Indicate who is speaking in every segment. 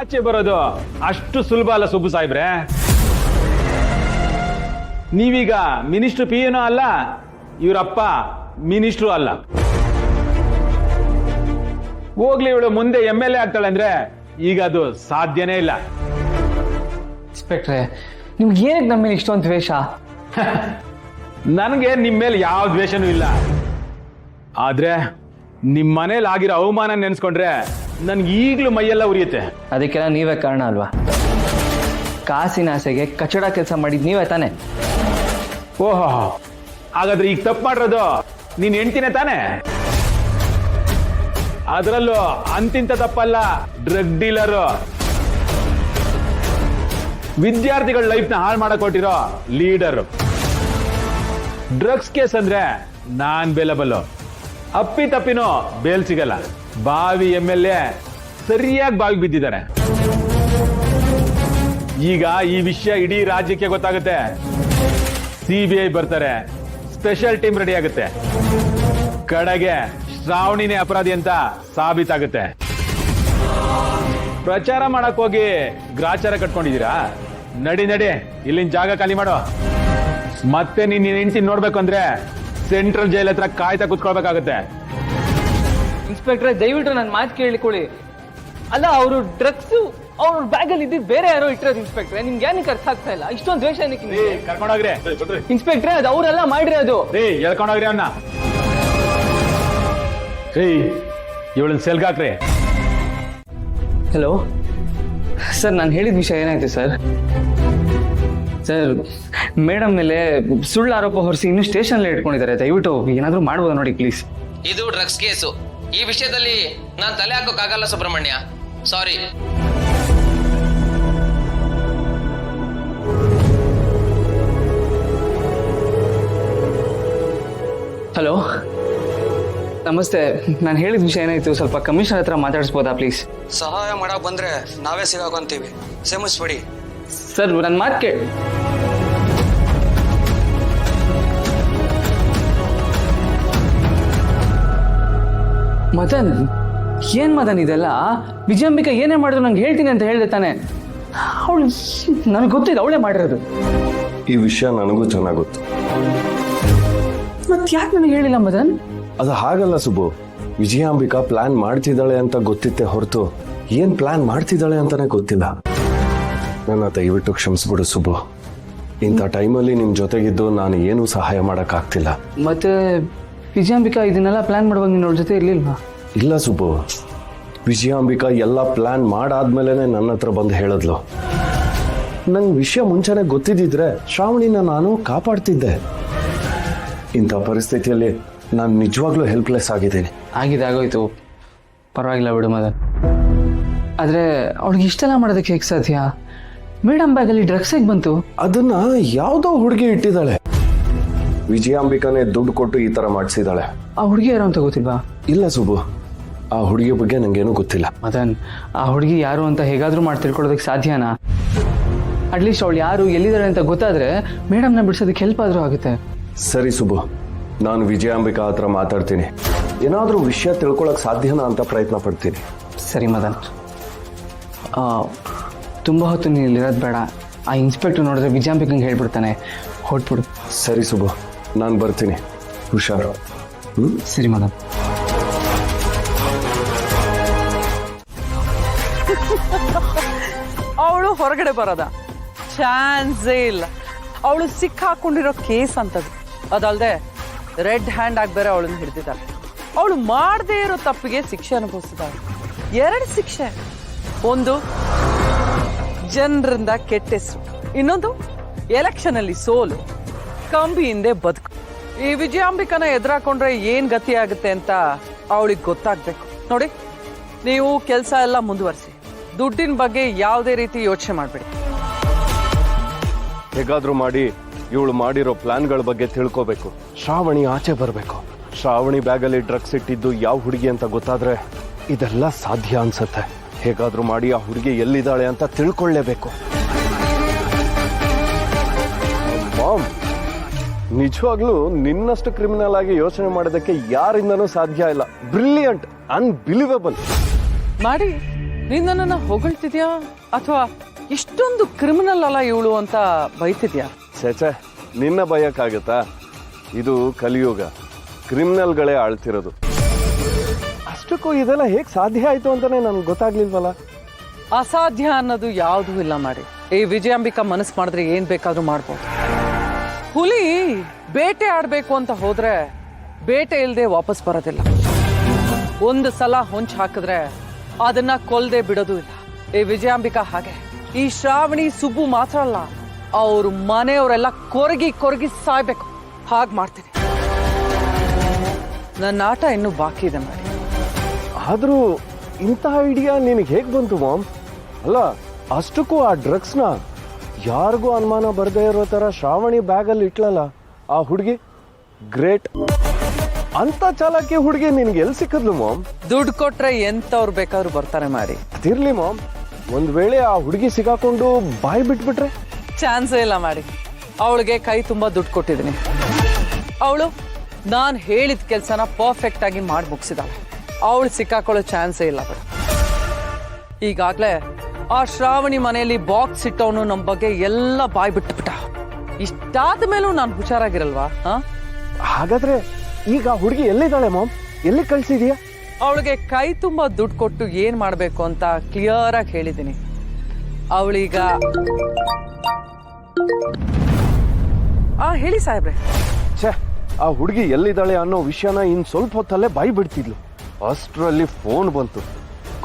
Speaker 1: ಆಚೆ ಬರೋದು ಅಷ್ಟು ಸುಲಭ ಅಲ್ಲ ಸುಬ್ಬು ಸಾಹೇಬ್ರೆ. ನೀವೀಗ ಮಿನಿಸ್ಟ್ರು PA ಅಲ್ಲ, ಇವರಪ್ಪ ಮಿನಿಸ್ಟ್ರು ಅಲ್ಲ. ಹೋಗ್ಲಿ, ಇವಳು ಮುಂದೆ MLA ಆಗ್ತಾಳೆ ಅಂದ್ರೆ ಈಗ ಅದು ಸಾಧ್ಯನೇ ಇಲ್ಲ.
Speaker 2: ಇನ್ಸ್ಪೆಕ್ಟ್ರೆ, ನಿಮ್ಗೆ ಏನಕ್ಕೆ ನಮ್ಮ ಮೇಲೆ ಇಷ್ಟೊಂದು ದ್ವೇಷ?
Speaker 1: ನನಗೆ ನಿಮ್ಮ ಮೇಲೆ ಯಾವ ದ್ವೇಷನೂ ಇಲ್ಲ. ಆದ್ರೆ ನಿಮ್ಮ ಮನೇಲಿ ಆಗಿರೋ ಅವಮಾನ ನೆನೆಸ್ಕೊಂಡ್ರೆ ನನ್ಗೆ ಈಗಲೂ ಮೈಯೆಲ್ಲ ಉರಿಯುತ್ತೆ.
Speaker 2: ಅದಕ್ಕೆಲ್ಲ ನೀವೇ ಕಾರಣ ಅಲ್ವಾ? ಕಾಸಿನ ಆಸೆಗೆ ಕಚಡ ಕೆಲಸ ಮಾಡಿದ್ ನೀವೇ ತಾನೆ?
Speaker 1: ಓಹೋ, ಹಾಗಾದ್ರೆ ಈಗ ತಪ್ಪು ಮಾಡಿರೋದು ನೀನ್ ಹೆಂಡ್ತಿನೇ ತಾನೆ? ಅದರಲ್ಲೂ ಅಂತಿಂತ ತಪ್ಪಲ್ಲ, ಡ್ರಗ್ ಡೀಲರು, ವಿದ್ಯಾರ್ಥಿಗಳ ಲೈಫ್ನ ಹಾಳು ಮಾಡಕ್ ಕೊಟ್ಟಿರೋ ಲೀಡರ್. ಡ್ರಗ್ಸ್ ಕೇಸ್ ಅಂದ್ರೆ ನಾನ್ ಬೇಲಬಲ್ಲು, ಅಪ್ಪಿ ತಪ್ಪಿನೋ ಬೇಲ್ ಸಿಗಲ್ಲ. ಬಾವಿ MLA ಸರಿಯಾಗಿ ಬಾವಿಗೆ ಬಿದ್ದಿದ್ದಾರೆ. ಈಗ ಈ ವಿಷಯ ಇಡೀ ರಾಜ್ಯಕ್ಕೆ ಗೊತ್ತಾಗುತ್ತೆ. CBI ಬರ್ತಾರೆ, ಸ್ಪೆಷಲ್ ಟೀಮ್ ರೆಡಿ ಆಗುತ್ತೆ. ಕಡೆಗೆ ಶ್ರಾವಣಿನೇ ಅಪರಾಧಿ ಅಂತ ಸಾಬೀತಾಗುತ್ತೆ. ಪ್ರಚಾರ ಮಾಡಕ್ ಹೋಗಿ ಗ್ರಾಚಾರ ಕಟ್ಕೊಂಡಿದ್ದೀರಾ? ನಡಿ ಇಲ್ಲಿನ ಜಾಗ ಖಾಲಿ ಮಾಡೋ. ಮತ್ತೆ ನೀನ್ ಹೆಂಡತಿ ನೋಡ್ಬೇಕು ಅಂದ್ರೆ ಸೆಂಟ್ರಲ್ ಜೈಲ್ ಹತ್ರ ಕಾಯ್ತಾ ಕುತ್ಕೊಳ್ಬೇಕಾಗತ್ತೆ.
Speaker 2: ಇನ್ಸ್ಪೆಕ್ಟ್ರೆ, ದಯವಿಟ್ಟು ನನ್ನ ಮಾತು ಕೇಳಿಕೊಳ್ಳಿ. ಅಲ್ಲ, ಅವರು ಡ್ರಗ್ಸ್ ಅವ್ರ ಬ್ಯಾಗಲ್ಲಿ ಇದ್ದಿದ್ದು ಬೇರೆ ಯಾರೋ ಇಟ್ಟಿರೋದು. ಇನ್ಸ್ಪೆಕ್ಟ್ರೆ, ನಿಮ್ಗೆ ಏನಕ್ಕೆ ಅರ್ಥ ಆಗ್ತಾ ಇಲ್ಲ? ಇಷ್ಟೊಂದು ದ್ವೇಷ
Speaker 1: ಕರ್ಕೊಂಡೋಗ್ರಿ.
Speaker 2: ಇನ್ಸ್ಪೆಕ್ಟ್ರೆ, ಅದು ಅವರೆಲ್ಲ ಮಾಡಿರೋದು.
Speaker 1: ಹೇಳ್ಕೊಂಡೋಗ್ರಿ ಅವನ್ನ. ಇವಳನ್ನ ಸೆಲ್ಗಾಕ್ರಿ.
Speaker 2: ಹಲೋ ಸರ್, ನಾನು ಹೇಳಿದ ವಿಷಯ ಏನಾಯ್ತು ಸರ್? ಸರ್, ಮೇಡಮ್ ಮೇಲೆ ಸುಳ್ಳು ಆರೋಪ ಹೊರಿಸಿ ಇನ್ನೂ ಸ್ಟೇಷನ್ ಇಟ್ಕೊಂಡಿದ್ದಾರೆ. ದಯವಿಟ್ಟು ಏನಾದರೂ ಮಾಡ್ಬೋದಾ ನೋಡಿ ಪ್ಲೀಸ್.
Speaker 3: ಇದು ಡ್ರಗ್ಸ್ ಕೇಸು. ಈ ವಿಷಯದಲ್ಲಿ ನಾನು ತಲೆ ಹಾಕೋಕ್ಕಾಗಲ್ಲ ಸುಬ್ರಹ್ಮಣ್ಯ, ಸಾರಿ.
Speaker 2: ಹಲೋ, ನಮಸ್ತೆ. ನಾನು ಹೇಳಿದ ವಿಷಯ ಏನಾಯ್ತು? ಸ್ವಲ್ಪ ಕಮಿಷನರ್ ಹತ್ರ ಮಾತಾಡಿಸ್ಬೋದಾ ಪ್ಲೀಸ್?
Speaker 4: ಸಹಾಯ ಮಾಡಕ್ ಬಂದ್ರೆ ನಾವೇ ಸಿಗಾಕೊಂತೀವಿ, ಕ್ಷಮಿಸ್ಬಿಡಿ.
Speaker 2: ಸರ್, ನನ್ನ ಮಾತು ಕೇಳಿ. ಮದನ್, ಏನ್ ಮದನ್ ಇದೆಲ್ಲ? ವಿಜಯಾಂಬಿಕಾ ಏನೇ ಮಾಡಿದ್ರು ನಂಗೆ ಹೇಳ್ತೀನಿ ಅಂತ ಹೇಳ್ದೆ ತಾನೆ? ಅವಳು ನನಗೆ ಗೊತ್ತಿದೆ, ಅವಳೇ ಮಾಡಿರೋದು.
Speaker 5: ಈ ವಿಷಯ ನನಗೂ ಚೆನ್ನಾಗಿ ಗೊತ್ತು.
Speaker 2: ಮತ್ತೆ ಯಾಕೆ ನನಗೆ ಹೇಳಿಲ್ಲ ಮದನ್?
Speaker 5: ಅದು ಹಾಗಲ್ಲ ಸುಬ್ಬು. ವಿಜಯಾಂಬಿಕಾ ಪ್ಲಾನ್ ಮಾಡ್ತಿದ್ದಾಳೆ ಅಂತ ಗೊತ್ತಿತ್ತೆ ಹೊರತು ಏನ್ ಪ್ಲಾನ್ ಮಾಡ್ತಿದ್ದಾಳೆ ಅಂತಾನೆ ಗೊತ್ತಿಲ್ಲ. ನನ್ನ ದಯವಿಟ್ಟು ಕ್ಷಮಿಸ್ಬಿಡು ಸುಬ್ಬು. ಇಂಥ ಟೈಮಲ್ಲಿ ನಿಮ್ ಜೊತೆಗಿದ್ದು ನಾನು ಏನೂ ಸಹಾಯ ಮಾಡಕ್ ಆಗ್ತಿಲ್ಲ.
Speaker 2: ಮತ್ತೆ ವಿಜಯಾಂಬಿಕಾ ಇದನ್ನೆಲ್ಲ ಪ್ಲಾನ್ ಮಾಡುವಾಗ ನೀನು ಅವಳ ಜೊತೆ ಇರ್ಲಿಲ್ವಾ?
Speaker 5: ಇಲ್ಲ ಸುಬ್ಬು, ವಿಜಯಾಂಬಿಕಾ ಎಲ್ಲ ಪ್ಲಾನ್ ಮಾಡಾದ್ಮೇಲೆ ನನ್ನ ಹತ್ರ ಬಂದು ಹೇಳಿದ್ಲು. ನಂಗೆ ವಿಷಯ ಮುಂಚೆನೆ ಗೊತ್ತಿದ್ದಿದ್ರೆ ಶ್ರಾವಣಿನ ನಾನು ಕಾಪಾಡ್ತಿದ್ದೆ. ಇಂಥ ಪರಿಸ್ಥಿತಿಯಲ್ಲಿ ನಾನು ನಿಜವಾಗ್ಲೂ ಹೆಲ್ಪ್ಲೆಸ್ ಆಗಿದ್ದೀನಿ.
Speaker 2: ಆಗೋಯ್ತು, ಪರವಾಗಿಲ್ಲ ಬಿಡು ಮದನ್. ಆದ್ರೆ ಅವಳಿಗೆ ಇಷ್ಟೆಲ್ಲ ಮಾಡೋದಕ್ಕೆ ಹೇಗೆ ಸಾಧ್ಯ? ಮೇಡಮ್ ಬ್ಯಾಗಲ್ಲಿ ಡ್ರಗ್ಸ್ ಹೇಗೆ ಬಂತು?
Speaker 5: ಅದನ್ನ ಯಾವ್ದೋ ಹುಡುಗಿ ಇಟ್ಟಿದ್ದಾಳೆ. ವಿಜಯಾಂಬಿಕಾನೇ ದುಡ್ಡು ಕೊಟ್ಟು ಈ ತರ ಮಾಡಿಸಿದಾಳೆ.
Speaker 2: ಆ ಹುಡುಗಿ ಯಾರು ಅಂತ ಗೊತ್ತಿಲ್ವಾ?
Speaker 5: ಇಲ್ಲ ಸುಬ್ಬು, ಆ ಹುಡುಗಿ ಬಗ್ಗೆ ನಂಗೇನು ಗೊತ್ತಿಲ್ಲ.
Speaker 2: ಮದನ್, ಆ ಹುಡುಗಿ ಯಾರು ಅಂತ ಹೇಗಾದ್ರೂ ಮಾಡಿ ತಿಳ್ಕೊಳ್ಳೋದಕ್ಕೆ ಸಾಧ್ಯನಾ? ಅಟ್ಲೀಸ್ಟ್ ಅವಳು ಯಾರು, ಎಲ್ಲಿದ್ದಾಳೆ ಅಂತ ಗೊತ್ತಾದ್ರೆ ಮೇಡಮ್ನ ಬಿಡಿಸೋದಕ್ಕೆ ಹೆಲ್ಪ್ ಆದ್ರೂ ಆಗುತ್ತೆ.
Speaker 5: ಸರಿ ಸುಬ್ಬು, ನಾನು ವಿಜಯಾಂಬಿಕಾ ಹತ್ರ ಮಾತಾಡ್ತೀನಿ. ಏನಾದ್ರೂ ವಿಷಯ ತಿಳ್ಕೊಳಕ್ ಸಾಧ್ಯನಾ ಅಂತ ಪ್ರಯತ್ನ ಪಡ್ತೀನಿ.
Speaker 2: ಸರಿ ಮದನ್, ತುಂಬ ಹೊತ್ತು ನೀನು ಇಲ್ಲಿರೋದು ಬೇಡ. ಆ ಇನ್ಸ್ಪೆಕ್ಟರ್ ನೋಡಿದ್ರೆ ವಿಜಯಾಂಬಿಕಂಗೆ ಹೇಳ್ಬಿಡ್ತಾನೆ, ಹೊಟ್ಬಿಡು.
Speaker 5: ಸರಿ ಸುಬ್ಬು, ನಾನು ಬರ್ತೀನಿ. ಹುಷಾರು.
Speaker 2: ಸರಿ ಮದನ್.
Speaker 6: ಅವಳು ಹೊರಗಡೆ ಬರೋದ ಚಾನ್ಸೇ ಇಲ್ಲ. ಅವಳು ಸಿಕ್ಕಾಕೊಂಡಿರೋ ಕೇಸ್ ಅಂತದ್ದು. ಅದಲ್ದೆ ರೆಡ್ ಹ್ಯಾಂಡ್ ಆಗಿ ಬೇರೆ ಅವಳನ್ನ ಹಿಡಿದಿದ್ದಾರೆ. ಅವಳು ಮಾಡದೇ ಇರೋ ತಪ್ಪಿಗೆ ಶಿಕ್ಷೆ ಅನುಭವಿಸಿದಾಳೆ. 2 ಶಿಕ್ಷೆ. ಒಂದು, ಜನರಿಂದ ಕೆಟ್ಟ ಹೆಸರು. ಇನ್ನೊಂದು, ಎಲೆಕ್ಷನ್ ಅಲ್ಲಿ ಸೋಲು, ಕಂಬಿ ಹಿಂದೆ ಬದುಕು. ಈ ವಿಜಯಾಂಬಿಕನ ಎದುರಾಕೊಂಡ್ರೆ ಏನ್ ಗತಿ ಆಗುತ್ತೆ ಅಂತ ಅವಳಿಗೆ ಗೊತ್ತಾಗ್ಬೇಕು. ನೋಡಿ, ನೀವು ಕೆಲಸ ಎಲ್ಲ ಮುಂದುವರಿಸಿ. ದುಡ್ಡಿನ ಬಗ್ಗೆ ಯಾವುದೇ ರೀತಿ ಯೋಚನೆ ಮಾಡಬೇಡಿ.
Speaker 5: ಹೇಗಾದ್ರೂ ಮಾಡಿ ಇವಳು ಮಾಡಿರೋ ಪ್ಲಾನ್ಗಳ ಬಗ್ಗೆ ತಿಳ್ಕೋಬೇಕು. ಶ್ರಾವಣಿ ಆಚೆ ಬರಬೇಕು. ಶ್ರಾವಣಿ ಬ್ಯಾಗಲ್ಲಿ ಡ್ರಗ್ಸ್ ಇಟ್ಟಿದ್ದು ಯಾವ ಹುಡುಗಿ ಅಂತ ಗೊತ್ತಾದ್ರೆ ಇದೆಲ್ಲ ಸಾಧ್ಯ ಅನ್ಸುತ್ತೆ. ಹೇಗಾದ್ರೂ ಮಾಡಿ ಆ ಹುಡುಗಿ ಎಲ್ಲಿದ್ದಾಳೆ ಅಂತ ತಿಳ್ಕೊಳ್ಳೇಬೇಕು. ಮಾಮ್, ನಿಜವಾಗ್ಲೂ ನಿನ್ನಷ್ಟು ಕ್ರಿಮಿನಲ್ ಆಗಿ ಯೋಚನೆ ಮಾಡೋದಕ್ಕೆ ಯಾರಿಂದನೂ ಸಾಧ್ಯ ಇಲ್ಲ. Brilliant, unbelievable.
Speaker 6: ಮಾಡಿ ನೀನ್ ನನ್ನನ್ನ ಹೊಗಳ್ತಿದ್ಯಾ ಅಥವಾ ಇಷ್ಟೊಂದು ಕ್ರಿಮಿನಲ್ ಅಲ್ಲ ಇವಳು ಅಂತ ಬೈತಿದ್ಯಾ?
Speaker 5: ಛೇ ನಿನ್ನ ಭಯಕ್ಕಾಗತ್ತಾ? ಇದು ಕಲಿಯುಗ, ಕ್ರಿಮಿನಲ್ಗಳೇ ಆಳ್ತಿರೋದು. ಅಷ್ಟಕ್ಕೂ ಇದೆಲ್ಲ ಹೇಗೆ ಸಾಧ್ಯ ಆಯ್ತು ಅಂತಾನೆ ನನ್ಗೆ ಗೊತ್ತಾಗ್ಲಿಲ್ವಲ್ಲ.
Speaker 6: ಅಸಾಧ್ಯ ಅನ್ನೋದು ಯಾವುದೂ ಇಲ್ಲ ಮಾಡಿ. ಈ ವಿಜಯಾಂಬಿಕಾ ಮನಸ್ಸು ಮಾಡಿದ್ರೆ ಏನ್ ಬೇಕಾದ್ರೂ ಮಾಡ್ಬೋದು. ಹುಲಿ ಬೇಟೆ ಆಡ್ಬೇಕು ಅಂತ ಹೋದ್ರೆ ಬೇಟೆ ಇಲ್ಲದೆ ವಾಪಸ್ ಬರೋದಿಲ್ಲ. ಒಂದು ಸಲ ಹೊಂಚ್ ಹಾಕಿದ್ರೆ ಅದನ್ನ ಕೊಲ್ದೆ ಬಿಡೋದು ಇಲ್ಲ. ಈ ವಿಜಯಾಂಬಿಕಾ ಹಾಗೆ. ಈ ಶ್ರಾವಣಿ ಸುಬ್ಬು ಮಾತ್ರ ಅಲ್ಲ, ಅವ್ರ ಮನೆಯವರೆಲ್ಲ ಕೊರಗಿ ಸಾಯ್ಬೇಕು. ಹಾಗೆ ಮಾಡ್ತೀನಿ. ನನ್ನ ಆಟ ಇನ್ನೂ ಬಾಕಿ ಇದೆ ಮಾಡಿ.
Speaker 5: ಆದ್ರೂ ಇಂತಹ ಐಡಿಯಾ ನಿನಗೆ ಹೇಗೆ ಬಂತು ಮಾಮ್? ಅಲ್ಲ, ಅಷ್ಟಕ್ಕೂ ಆ ಡ್ರಗ್ಸ್ನ ಯಾರಿಗೂ ಅನುಮಾನ ಬರದೇ ಇರೋ ತರ ಶ್ರಾವಣಿ ಬ್ಯಾಗಲ್ಲಿ ಇಟ್ಲಲ್ಲ ಆ ಹುಡುಗಿ. ಗ್ರೇಟ್. ಅಂತ ಚಾಲಕಿ ಹುಡುಗಿ ನಿನ್ಗೆ ಎಲ್ಲಿ ಸಿಕ್ಕದ್ಲು ಮಾಮ್?
Speaker 6: ದುಡ್ಡು ಕೊಟ್ರೆ ಎಂತವ್ರು ಬೇಕಾದ್ರೂ ಬರ್ತಾರೆ ಮಾಡಿ.
Speaker 5: ಅದಿರ್ಲಿ ಮಾಮ್, ಒಂದ್ ವೇಳೆ ಆ ಹುಡುಗಿ ಸಿಗಾಕೊಂಡು ಬಾಯಿ ಬಿಟ್ಬಿಟ್ರೆ?
Speaker 6: ಚಾನ್ಸೇ ಇಲ್ಲ ಮಾಡಿ. ಅವಳಿಗೆ ಕೈ ತುಂಬಾ ದುಡ್ಡು ಕೊಟ್ಟಿದ್ದೀನಿ. ಅವಳು ನಾನು ಹೇಳಿದ ಕೆಲಸನ ಪರ್ಫೆಕ್ಟ್ ಆಗಿ ಮಾಡಿ ಮುಗಿಸಿದಾಳೆ. ಅವಳು ಸಿಕ್ಕಾಕೊಳ್ಳೋ ಚಾನ್ಸೇ ಇಲ್ಲ ಬಿಡು. ಈಗಾಗ್ಲೇ ಆ ಶ್ರಾವಣಿ ಮನೆಯಲ್ಲಿ ಬಾಕ್ಸ್ ಇಟ್ಟವನು ನಮ್ಮ ಬಗ್ಗೆ ಎಲ್ಲ ಬಾಯ್ ಬಿಟ್ಬಿಟ್ಟ. ಇಷ್ಟಾದ ಮೇಲೂ ನಾನು ಹುಷಾರಾಗಿರಲ್ವಾ?
Speaker 5: ಹಾಗಾದ್ರೆ ಈಗ ಆ ಹುಡುಗಿ ಎಲ್ಲಿದ್ದಾಳೆ ಮಾಮ್? ಎಲ್ಲಿ ಕಳ್ಸಿದೀಯಾ?
Speaker 6: ಅವಳಿಗೆ ಕೈ ತುಂಬಾ ದುಡ್ಡು ಕೊಟ್ಟು ಏನ್ ಮಾಡ್ಬೇಕು ಅಂತ ಕ್ಲಿಯರ್ ಆಗಿ ಹೇಳಿದ್ದೀನಿ. ಅವಳೀಗ ಹೇಳಿ ಸಾಹೇಬ್ರೆ.
Speaker 5: ಛೇ, ಆ ಹುಡುಗಿ ಎಲ್ಲಿದ್ದಾಳೆ ಅನ್ನೋ ವಿಷಯನ ಇನ್ ಸ್ವಲ್ಪ ಹೊತ್ತಲ್ಲೇ ಬಾಯಿ ಬಿಡ್ತಿದ್ಲು. ಅಷ್ಟರಲ್ಲಿ ಫೋನ್ ಬಂತು.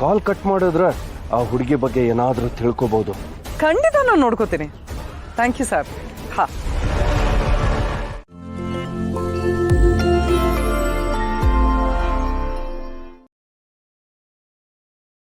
Speaker 5: ಕಾಲ್ ಕಟ್ ಮಾಡಿದ್ರೆ ಆ ಹುಡುಗಿ ಬಗ್ಗೆ ಏನಾದ್ರೂ ತಿಳ್ಕೊಬಹುದು.
Speaker 6: ಖಂಡಿತ ನಾನು ನೋಡ್ಕೋತೀನಿ. Thank you Saheb.